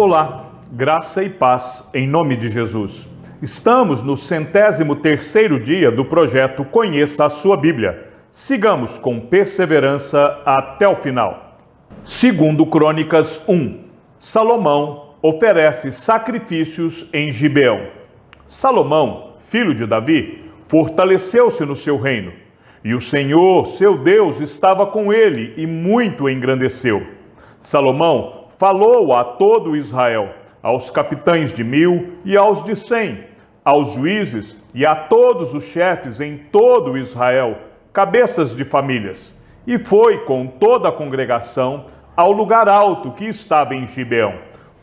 Olá, graça e paz em nome de Jesus. Estamos no 103º dia do projeto Conheça a Sua Bíblia. Sigamos com perseverança até o final. Segundo Crônicas 1, Salomão oferece sacrifícios em Gibeão. Salomão, filho de Davi, fortaleceu-se no seu reino, e o Senhor, seu Deus, estava com ele e muito o engrandeceu. Salomão falou a todo Israel, aos capitães de 1000 e aos de 100, aos juízes e a todos os chefes em todo Israel, cabeças de famílias, e foi com toda a congregação ao lugar alto que estava em Gibeão,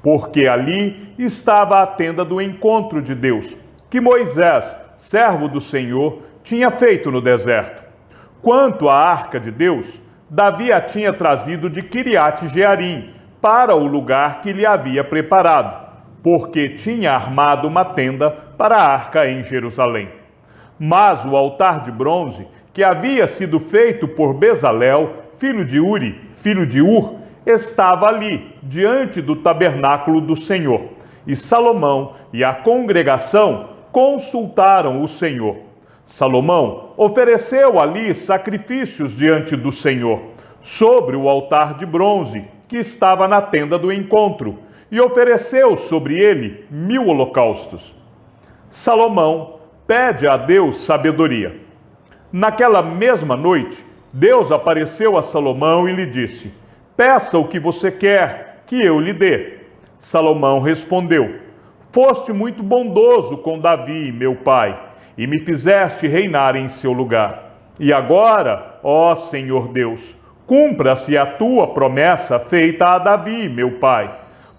porque ali estava a tenda do encontro de Deus, que Moisés, servo do Senhor, tinha feito no deserto. Quanto à arca de Deus, Davi a tinha trazido de Quiriate-Jearim, para o lugar que lhe havia preparado, porque tinha armado uma tenda para a arca em Jerusalém. Mas o altar de bronze, que havia sido feito por Bezalel, filho de Uri, filho de Ur, estava ali, diante do tabernáculo do Senhor. E Salomão e a congregação consultaram o Senhor. Salomão ofereceu ali sacrifícios diante do Senhor, sobre o altar de bronze, que estava na tenda do encontro, e ofereceu sobre ele 1000 holocaustos. Salomão pede a Deus sabedoria. Naquela mesma noite, Deus apareceu a Salomão e lhe disse: peça o que você quer que eu lhe dê. Salomão respondeu: foste muito bondoso com Davi, meu pai, e me fizeste reinar em seu lugar. E agora, ó Senhor Deus, cumpra-se a tua promessa feita a Davi, meu pai,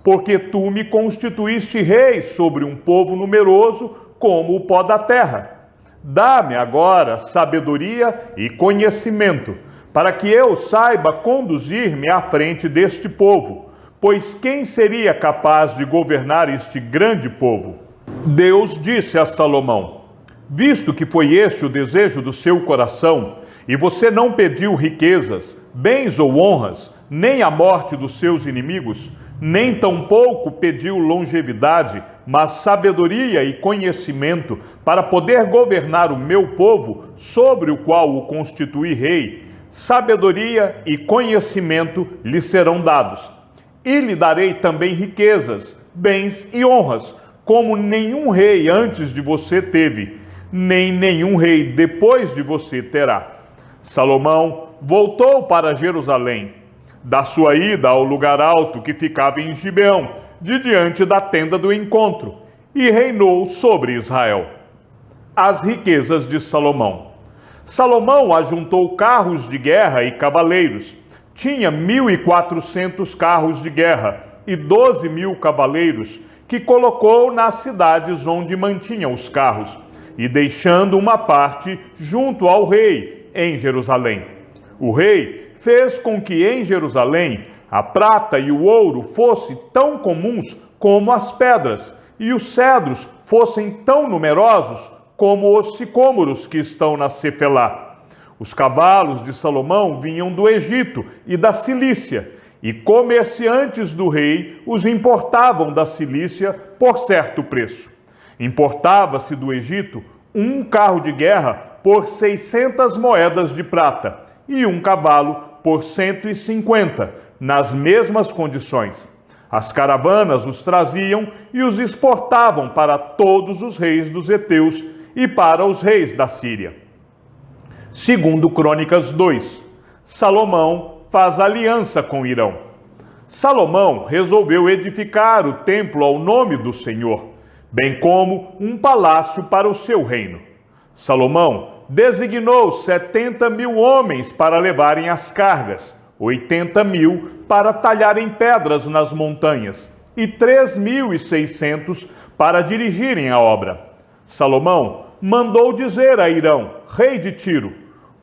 porque tu me constituíste rei sobre um povo numeroso como o pó da terra. Dá-me agora sabedoria e conhecimento, para que eu saiba conduzir-me à frente deste povo, pois quem seria capaz de governar este grande povo? Deus disse a Salomão: visto que foi este o desejo do seu coração, e você não pediu riquezas, bens ou honras, nem a morte dos seus inimigos, nem tampouco pediu longevidade, mas sabedoria e conhecimento para poder governar o meu povo, sobre o qual o constituí rei, sabedoria e conhecimento lhe serão dados. E lhe darei também riquezas, bens e honras, como nenhum rei antes de você teve, nem nenhum rei depois de você terá. Salomão voltou para Jerusalém, da sua ida ao lugar alto que ficava em Gibeão, de diante da tenda do encontro, e reinou sobre Israel. As riquezas de Salomão. Salomão ajuntou carros de guerra e cavaleiros. Tinha 1.400 carros de guerra e 12.000 cavaleiros, que colocou nas cidades onde mantinha os carros, e deixando uma parte junto ao rei, em Jerusalém. O rei fez com que em Jerusalém a prata e o ouro fossem tão comuns como as pedras, e os cedros fossem tão numerosos como os sicômoros que estão na Cefelá. Os cavalos de Salomão vinham do Egito e da Cilícia, e comerciantes do rei os importavam da Cilícia por certo preço. Importava-se do Egito um carro de guerra por 600 moedas de prata, e um cavalo por 150, nas mesmas condições. As caravanas os traziam e os exportavam para todos os reis dos heteus e para os reis da Síria. Segundo Crônicas 2, Salomão faz aliança com Irão. Salomão resolveu edificar o templo ao nome do Senhor, bem como um palácio para o seu reino. Salomão designou 70.000 homens para levarem as cargas, 80.000 para talharem pedras nas montanhas e 3.600 para dirigirem a obra. Salomão mandou dizer a Irão, rei de Tiro: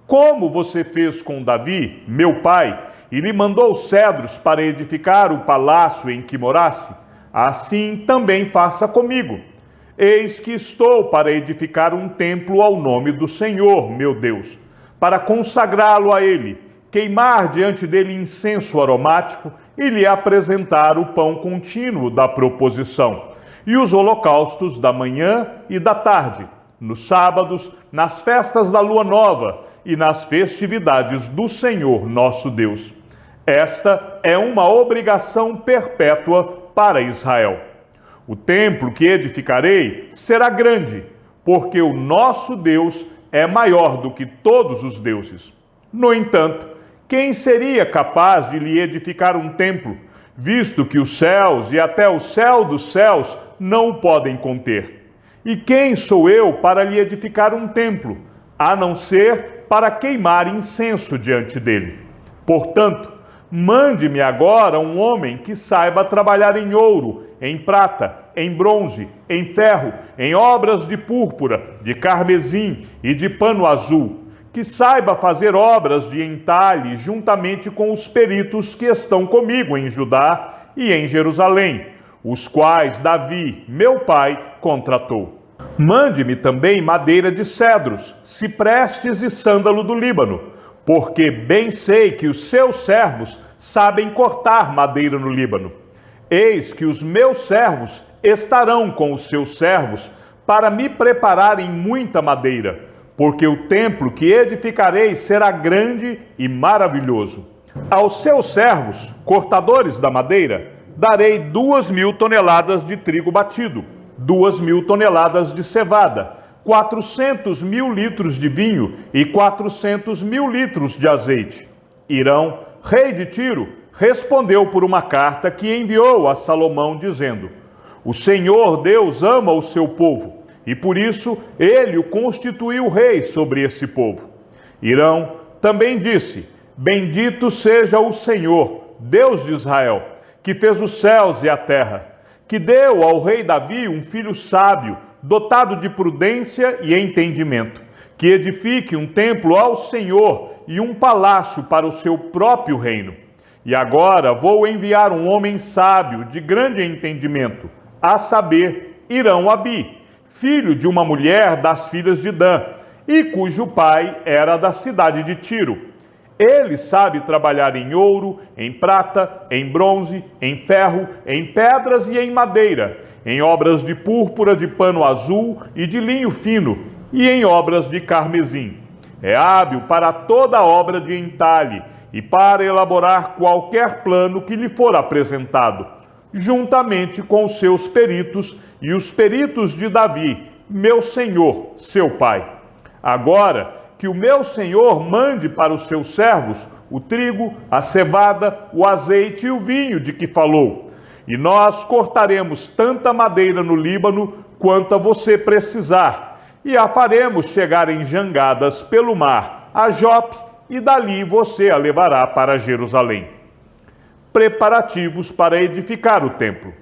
como você fez com Davi, meu pai, e lhe mandou cedros para edificar o palácio em que morasse, assim também faça comigo. Eis que estou para edificar um templo ao nome do Senhor, meu Deus, para consagrá-lo a ele, queimar diante dele incenso aromático e lhe apresentar o pão contínuo da proposição, e os holocaustos da manhã e da tarde, nos sábados, nas festas da lua nova e nas festividades do Senhor nosso Deus. Esta é uma obrigação perpétua para Israel. O templo que edificarei será grande, porque o nosso Deus é maior do que todos os deuses. No entanto, quem seria capaz de lhe edificar um templo, visto que os céus e até o céu dos céus não o podem conter? E quem sou eu para lhe edificar um templo, a não ser para queimar incenso diante dele? Portanto, mande-me agora um homem que saiba trabalhar em ouro, em prata, em bronze, em ferro, em obras de púrpura, de carmesim e de pano azul, que saiba fazer obras de entalhe juntamente com os peritos que estão comigo em Judá e em Jerusalém, os quais Davi, meu pai, contratou. Mande-me também madeira de cedros, ciprestes e sândalo do Líbano, porque bem sei que os seus servos sabem cortar madeira no Líbano. Eis que os meus servos estarão com os seus servos para me prepararem muita madeira, porque o templo que edificarei será grande e maravilhoso. Aos seus servos, cortadores da madeira, darei 2.000 toneladas de trigo batido, 2.000 toneladas de cevada, 400.000 litros de vinho e 400.000 litros de azeite. Irão, rei de Tiro, respondeu por uma carta que enviou a Salomão, dizendo: o Senhor Deus ama o seu povo, e por isso ele o constituiu rei sobre esse povo. Irão também disse: bendito seja o Senhor, Deus de Israel, que fez os céus e a terra, que deu ao rei Davi um filho sábio, dotado de prudência e entendimento, que edifique um templo ao Senhor e um palácio para o seu próprio reino. E agora vou enviar um homem sábio, de grande entendimento, a saber, Irão-Abi, filho de uma mulher das filhas de Dan, e cujo pai era da cidade de Tiro. Ele sabe trabalhar em ouro, em prata, em bronze, em ferro, em pedras e em madeira, em obras de púrpura, de pano azul e de linho fino, e em obras de carmesim. É hábil para toda obra de entalhe e para elaborar qualquer plano que lhe for apresentado, juntamente com os seus peritos e os peritos de Davi, meu senhor, seu pai. Agora que o meu senhor mande para os seus servos o trigo, a cevada, o azeite e o vinho de que falou, e nós cortaremos tanta madeira no Líbano quanta você precisar, e a faremos chegar em jangadas pelo mar a Jope, e dali você a levará para Jerusalém. Preparativos para edificar o templo.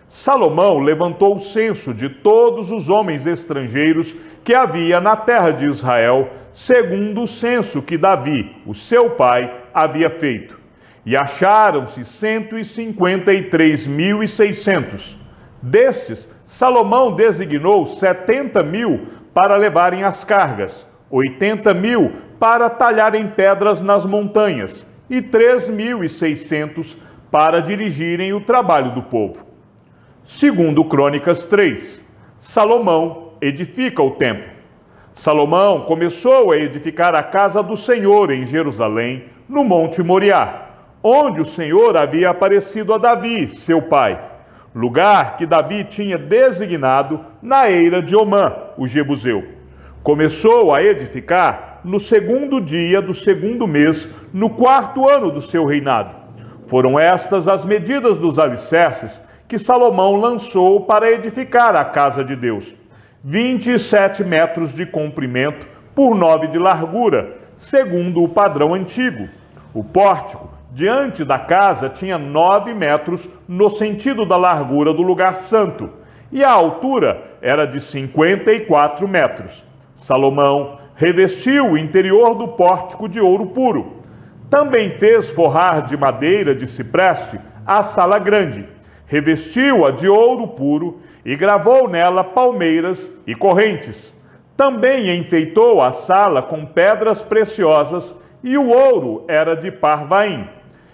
Salomão levantou o censo de todos os homens estrangeiros que havia na terra de Israel, segundo o censo que Davi, o seu pai, havia feito. E acharam-se 153.600. Destes, Salomão designou 70.000 para levarem as cargas, 80.000 para talharem pedras nas montanhas e 3.600 para dirigirem o trabalho do povo. Segundo Crônicas 3, Salomão edifica o templo. Salomão começou a edificar a casa do Senhor em Jerusalém, no Monte Moriá, onde o Senhor havia aparecido a Davi, seu pai, lugar que Davi tinha designado na eira de Omã, o Jebuseu. Começou a edificar no segundo dia do segundo mês, no 4º ano do seu reinado. Foram estas as medidas dos alicerces que Salomão lançou para edificar a casa de Deus: 27 metros de comprimento por 9 de largura, segundo o padrão antigo. O pórtico diante da casa tinha 9 metros no sentido da largura do lugar santo, e a altura era de 54 metros. Salomão revestiu o interior do pórtico de ouro puro. Também fez forrar de madeira de cipreste a sala grande, revestiu-a de ouro puro e gravou nela palmeiras e correntes. Também enfeitou a sala com pedras preciosas e o ouro era de Parvaim.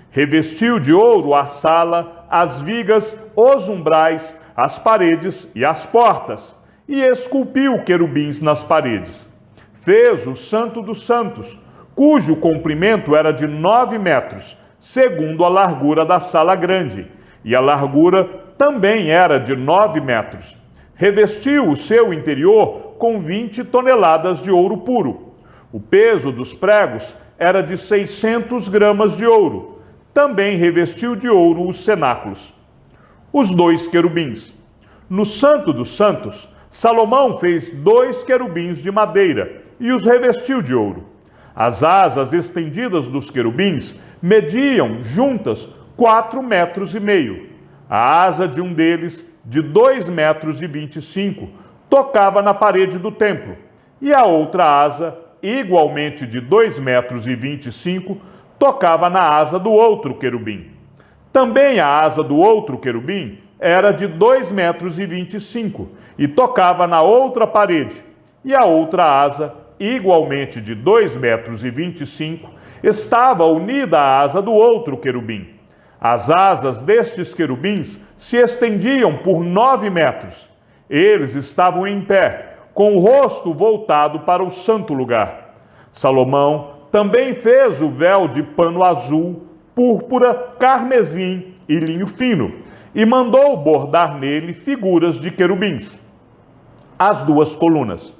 Revestiu de ouro a sala, as vigas, os umbrais, as paredes e as portas, e esculpiu querubins nas paredes. Fez o Santo dos Santos, cujo comprimento era de 9 metros, segundo a largura da sala grande, e a largura também era de 9 metros. Revestiu o seu interior com 20 toneladas de ouro puro. O peso dos pregos era de 600 gramas de ouro. Também revestiu de ouro os cenáculos. Os 2 querubins. No Santo dos Santos, Salomão fez 2 querubins de madeira e os revestiu de ouro. As asas estendidas dos querubins mediam juntas 4,5 metros. A asa de um deles, de 2,25 metros, tocava na parede do templo, e a outra asa, igualmente de 2,25 metros, tocava na asa do outro querubim. Também a asa do outro querubim era de 2,25 metros e tocava na outra parede, e a outra asa, igualmente de 2,25 metros, estava unida à asa do outro querubim. As asas destes querubins se estendiam por 9 metros. Eles estavam em pé, com o rosto voltado para o santo lugar. Salomão também fez o véu de pano azul, púrpura, carmesim e linho fino, e mandou bordar nele figuras de querubins. As 2 colunas.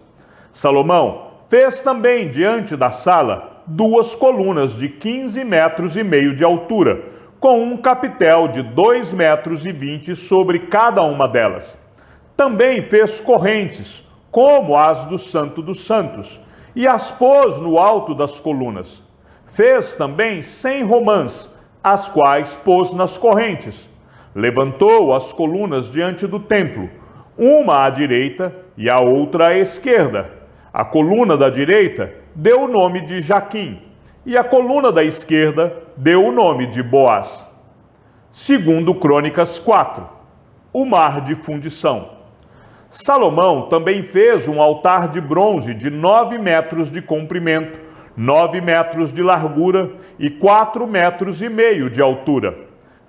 Salomão fez também diante da sala 2 colunas de 15,5 metros de altura, com um capitel de 2,20 metros sobre cada uma delas. Também fez correntes, como as do Santo dos Santos, e as pôs no alto das colunas. Fez também 100 romãs, as quais pôs nas correntes. Levantou as colunas diante do templo, uma à direita e a outra à esquerda. A coluna da direita deu o nome de Jaquim, e a coluna da esquerda deu o nome de Boaz. Segundo Crônicas 4, o mar de fundição. Salomão também fez um altar de bronze de 9 metros de comprimento, 9 metros de largura e 4,5 metros de altura.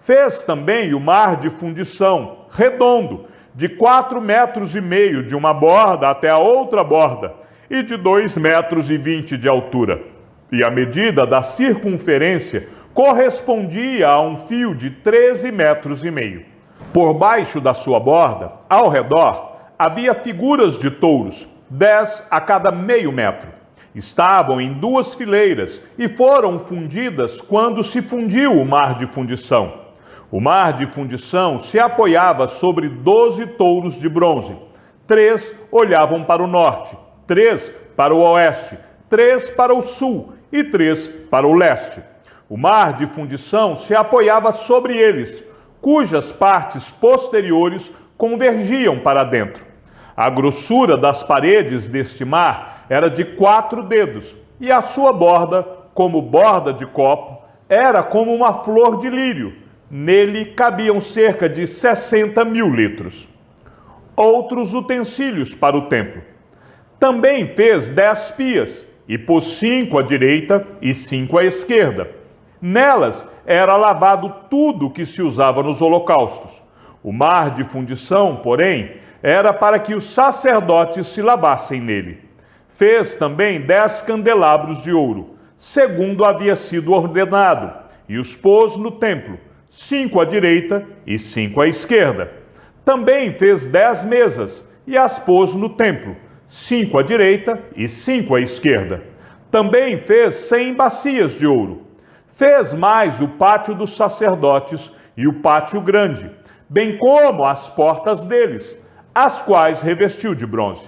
Fez também o mar de fundição, redondo, de 4,5 metros de uma borda até a outra borda, e de 2,20 metros de altura. E a medida da circunferência correspondia a um fio de 13,5 metros. Por baixo da sua borda, ao redor, havia figuras de touros, 10 a cada meio metro. Estavam em 2 fileiras e foram fundidas quando se fundiu o mar de fundição. O mar de fundição se apoiava sobre 12 touros de bronze. 3 olhavam para o norte, 3 para o oeste, 3 para o sul e 3 para o leste. O mar de fundição se apoiava sobre eles, cujas partes posteriores convergiam para dentro. A grossura das paredes deste mar era de 4 dedos, e a sua borda, como borda de copo, era como uma flor de lírio. Nele cabiam cerca de 60.000 litros. Outros utensílios para o templo. Também fez 10 pias, e pôs 5 à direita e 5 à esquerda. Nelas era lavado tudo que se usava nos holocaustos. O mar de fundição, porém, era para que os sacerdotes se lavassem nele. Fez também 10 candelabros de ouro, segundo havia sido ordenado, e os pôs no templo, 5 à direita e 5 à esquerda. Também fez 10 mesas, e as pôs no templo, 5 à direita e 5 à esquerda. Também fez 100 bacias de ouro. Fez mais o pátio dos sacerdotes e o pátio grande, bem como as portas deles, as quais revestiu de bronze.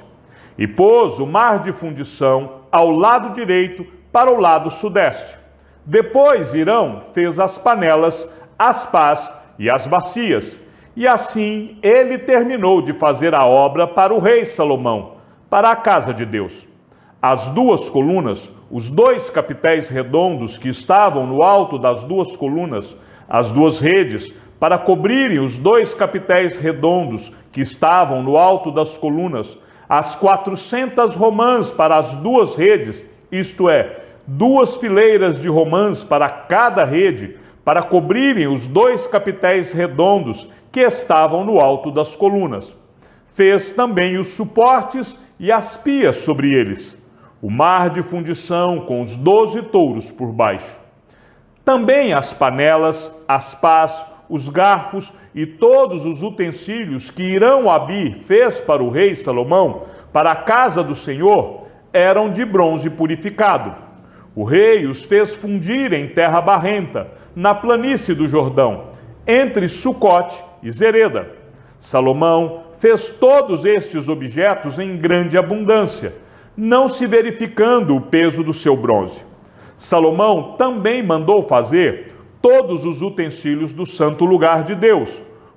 E pôs o mar de fundição ao lado direito para o lado sudeste. Depois Hirão fez as panelas, as pás e as bacias. E assim ele terminou de fazer a obra para o rei Salomão, para a casa de Deus. As 2 colunas, os 2 capitéis redondos que estavam no alto das 2 colunas, as 2 redes, para cobrirem os 2 capitéis redondos que estavam no alto das colunas, as 400 romãs para as 2 redes, isto é, 2 fileiras de romãs para cada rede, para cobrirem os 2 capitéis redondos que estavam no alto das colunas. Fez também os suportes e as pias sobre eles, o mar de fundição com os 12 touros por baixo. Também as panelas, as pás, os garfos e todos os utensílios que Irão-Abi fez para o rei Salomão, para a casa do Senhor, eram de bronze purificado. O rei os fez fundir em terra barrenta, na planície do Jordão, entre Sucote e Zereda. Salomão fez todos estes objetos em grande abundância, não se verificando o peso do seu bronze. Salomão também mandou fazer todos os utensílios do santo lugar de Deus,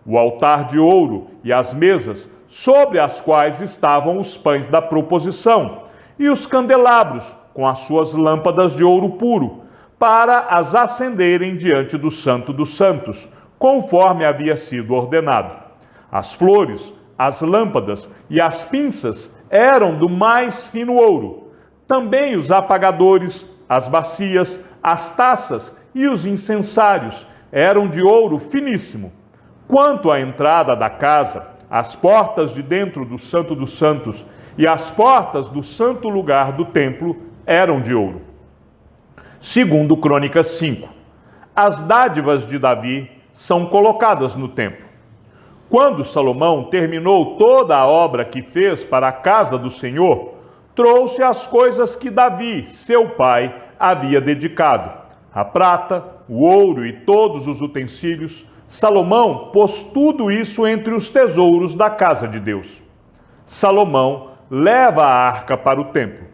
o altar de ouro e as mesas, sobre as quais estavam os pães da proposição, e os candelabros, com as suas lâmpadas de ouro puro, para as acenderem diante do Santo dos Santos, conforme havia sido ordenado. As flores, as lâmpadas e as pinças eram do mais fino ouro. Também os apagadores, as bacias, as taças e os incensários eram de ouro finíssimo. Quanto à entrada da casa, as portas de dentro do Santo dos Santos e as portas do santo lugar do templo eram de ouro. Segundo Crônicas 5, as dádivas de Davi são colocadas no templo. Quando Salomão terminou toda a obra que fez para a casa do Senhor, trouxe as coisas que Davi, seu pai, havia dedicado: a prata, o ouro e todos os utensílios. Salomão pôs tudo isso entre os tesouros da casa de Deus. Salomão leva a arca para o templo.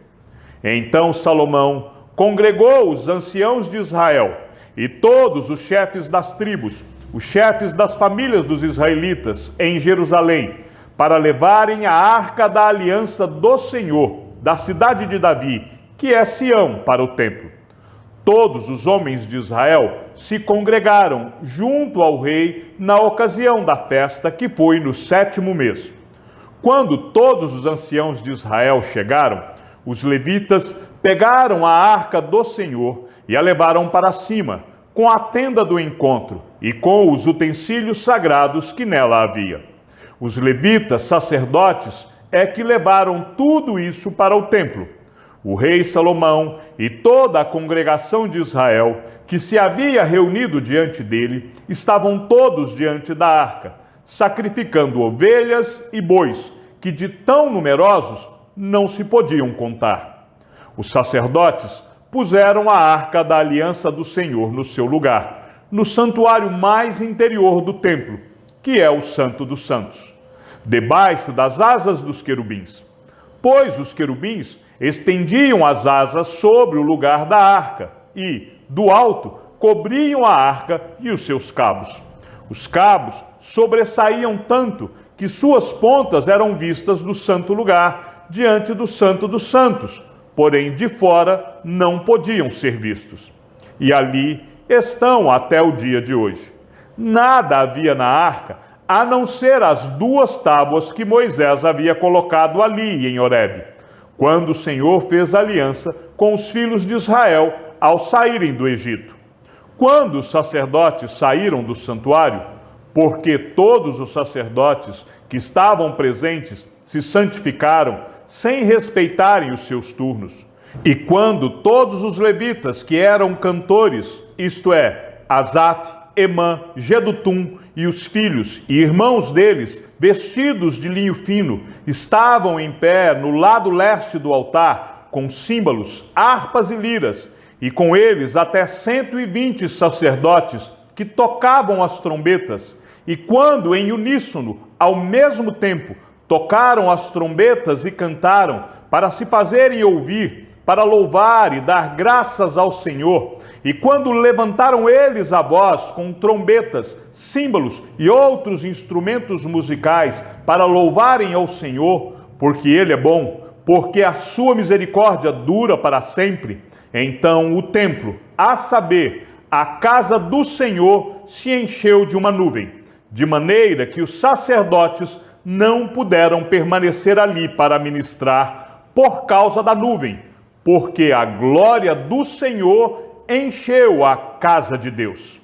Então Salomão congregou os anciãos de Israel e todos os chefes das tribos, os chefes das famílias dos israelitas em Jerusalém, para levarem a arca da aliança do Senhor, da cidade de Davi, que é Sião, para o templo. Todos os homens de Israel se congregaram junto ao rei na ocasião da festa, que foi no 7º mês. Quando todos os anciãos de Israel chegaram, os levitas pegaram a arca do Senhor e a levaram para cima, com a tenda do encontro e com os utensílios sagrados que nela havia. Os levitas sacerdotes é que levaram tudo isso para o templo. O rei Salomão e toda a congregação de Israel, que se havia reunido diante dele, estavam todos diante da arca, sacrificando ovelhas e bois, que de tão numerosos não se podiam contar. Os sacerdotes puseram a arca da aliança do Senhor no seu lugar, no santuário mais interior do templo, que é o Santo dos Santos, debaixo das asas dos querubins. Pois os querubins estendiam as asas sobre o lugar da arca e, do alto, cobriam a arca e os seus cabos. Os cabos sobressaíam tanto que suas pontas eram vistas do santo lugar, diante do Santo dos Santos, porém de fora não podiam ser vistos. E ali estão até o dia de hoje. Nada havia na arca, a não ser as 2 tábuas que Moisés havia colocado ali em Horebe, quando o Senhor fez aliança com os filhos de Israel ao saírem do Egito. Quando os sacerdotes saíram do santuário, porque todos os sacerdotes que estavam presentes se santificaram, sem respeitarem os seus turnos. E quando todos os levitas que eram cantores, isto é, Asaf, Emã, Jedutum e os filhos e irmãos deles, vestidos de linho fino, estavam em pé no lado leste do altar, com símbolos, harpas e liras, e com eles até 120 sacerdotes que tocavam as trombetas, e quando em uníssono, ao mesmo tempo, tocaram as trombetas e cantaram, para se fazerem ouvir, para louvar e dar graças ao Senhor. E quando levantaram eles a voz com trombetas, símbolos e outros instrumentos musicais para louvarem ao Senhor, porque Ele é bom, porque a sua misericórdia dura para sempre, então o templo, a saber, a casa do Senhor, se encheu de uma nuvem, de maneira que os sacerdotes não puderam permanecer ali para ministrar por causa da nuvem, porque a glória do Senhor encheu a casa de Deus.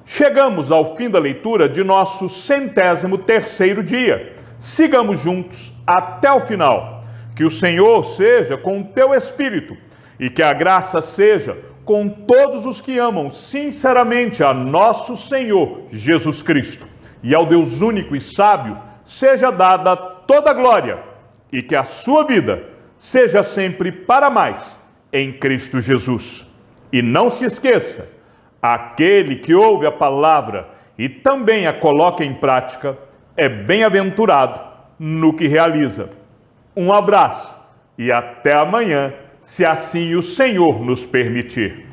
Chegamos ao fim da leitura de nosso 103º dia. Sigamos juntos até o final. Que o Senhor seja com o teu espírito e que a graça seja com todos os que amam sinceramente a nosso Senhor Jesus Cristo. E ao Deus único e sábio seja dada toda a glória e que a sua vida seja sempre para mais em Cristo Jesus. E não se esqueça, aquele que ouve a palavra e também a coloca em prática é bem-aventurado no que realiza. Um abraço e até amanhã, se assim o Senhor nos permitir.